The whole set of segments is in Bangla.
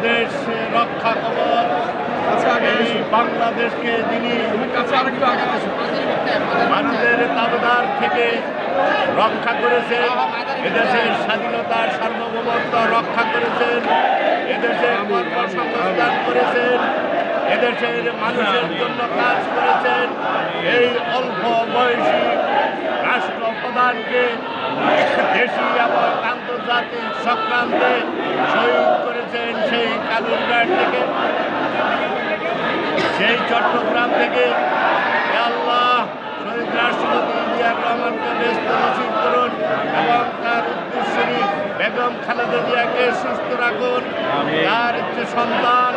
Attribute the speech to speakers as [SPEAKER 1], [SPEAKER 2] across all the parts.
[SPEAKER 1] বাংলাদেশ রক্ষা কবচ, এই বাংলাদেশকে যিনি ভারতের তাবেদার থেকে রক্ষা করেছেন, এদেশের স্বাধীনতার সার্বভৌমত্ব রক্ষা করেছেন, এদেশের কর্মসংস্থান করেছেন, এদেশের মানুষের জন্য কাজ করেছেন। এই অল্প বয়সী রাষ্ট্রপ্রধানকে দেশি এবং আন্তর্জাতিক সংক্রান্তে শহীদ করেছেন সেই কালুরঘাট থেকে, সেই চট্টগ্রাম থেকে। আল্লাহ শহীদ রাষ্ট্রপতি জিয়াউর রহমানকে ব্যস্ত নসিব করুন এবং তার উদ্দেশ্যে বেগম খালেদা জিয়াকে সুস্থ রাখুন। তার যে সন্তান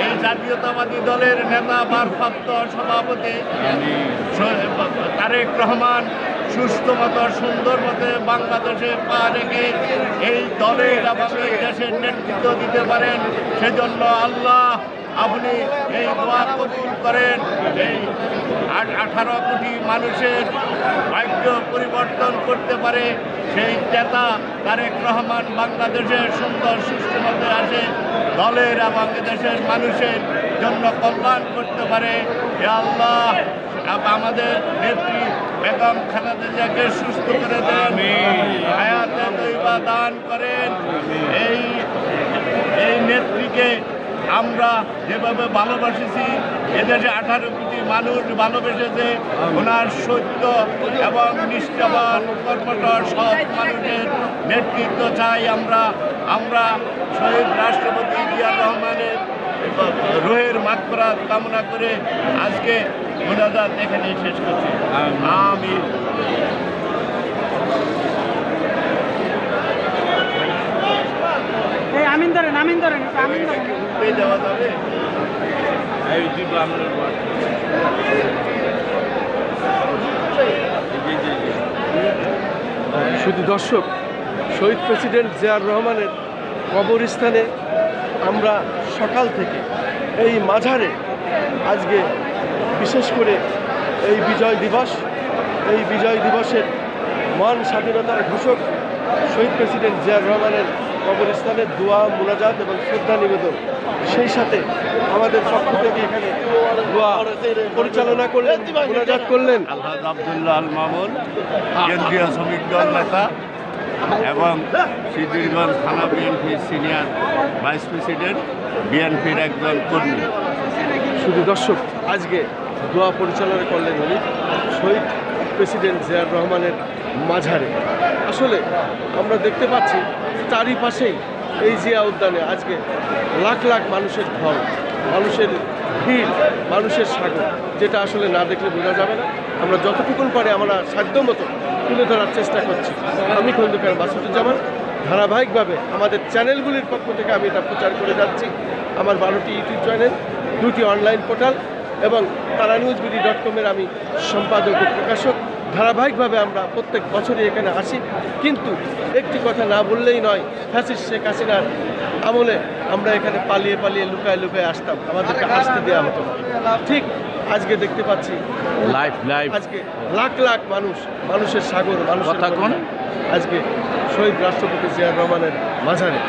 [SPEAKER 1] এই জাতীয়তাবাদী দলের নেতা ভারপ্রাপ্ত সভাপতি তারেক রহমান সুস্থ মতো সুন্দর মতে বাংলাদেশে পা রেখে এই দলের এবং এই দেশের নেতৃত্ব দিতে পারেন, সেজন্য আল্লাহ আপনি এই দোয়া কবুল করেন। এই 18 কোটি মানুষের ভাগ্য পরিবর্তন করতে পারে সেই নেতা তারেক রহমান বাংলাদেশের সুন্দর সুষ্ঠু মতে আসে, দলের এবং দেশের মানুষের জন্য কল্যাণ করতে পারে। হে আল্লাহ আমাদের নেত্রী বেগম খালেদা জিয়াকে সুস্থ করে দেন, হায়াতে তৈবা দান করেন। এই নেত্রীকে আমরা যেভাবে ভালোবাসেছি, এদেশে 18 কোটি মানুষ ভালোবেসেছে। ওনার সত্য এবং নিষ্ঠাবান কর্মঠ সৎ মানুষের নেতৃত্ব চাই আমরা শহীদ রাষ্ট্রপতি জিয়াউর রহমানের রুহের মাগফিরাত কামনা করে আজকে মোনাজাত এখানে শেষ করছি। আমিন।
[SPEAKER 2] আমিন ধরেন, আমিন ধরেন, আমিন ধরেন।
[SPEAKER 1] দেওয়া যাবে
[SPEAKER 3] শুধু দর্শক, শহীদ প্রেসিডেন্ট জিয়াউর রহমানের কবরস্থানে আমরা সকাল থেকে এই মাঝারে আজকে বিশেষ করে এই বিজয় দিবসের মহান স্বাধীনতার ঘোষক শহীদ প্রেসিডেন্ট জিয়াউর রহমানের কবরস্থানে দোয়া, মুনাজাত এবং শ্রদ্ধা নিবেদন, সেই সাথে আমাদের পক্ষ থেকে এখানে দোয়া পরিচালনা করলেন, মুনাজাত করলেন
[SPEAKER 1] আলহাজ আব্দুল্লাহ আল মামুন, কেন্দ্রীয় শ্রমিক দল নেতা এবং সিদ্দিরগঞ্জ থানা বিএনপির সিনিয়র ভাইস প্রেসিডেন্ট, বিএনপির একজন কর্মী।
[SPEAKER 3] শুধু দর্শক, আজকে দোয়া পরিচালনা করলেন উনি শহীদ প্রেসিডেন্ট জিয়াউর রহমানের মাঝারে। আসলে আমরা দেখতে পাচ্ছি চারিপাশেই এই জিয়া উদ্যানে আজকে লাখ লাখ মানুষের ঢল, মানুষের ভিড়, মানুষের সাগর, যেটা আসলে না দেখলে বোঝা যাবে না। আমরা যতটুকুন পারে আমরা সাধ্যমতো তুলে ধরার চেষ্টা করছি। আমি খন্দকার মাসুদুজ্জামান, ধারাবাহিকভাবে আমাদের চ্যানেলগুলির পক্ষ থেকে আমি এটা প্রচার করে যাচ্ছি। আমার 12টি ইউটিউব চ্যানেল, 2টি অনলাইন পোর্টাল এবং taranewsbd.com-এর আমি সম্পাদক ও প্রকাশক। ধারাবাহিকভাবে আমরা প্রত্যেক বছরই এখানে আসি, কিন্তু একটি কথা না বললেই নয়, ফ্যাসিস্ট শেখ হাসিনার আমলে আমরা এখানে পালিয়ে পালিয়ে লুকায় লুকায় আসতাম, আমাদেরকে আসতে দেওয়া হতো না। ঠিক আজকে দেখতে পাচ্ছি আজকে লাখ লাখ মানুষের সাগর, মানুষের আজকে শহীদ রাষ্ট্রপতি জিয়াউর রহমানের মাঝারে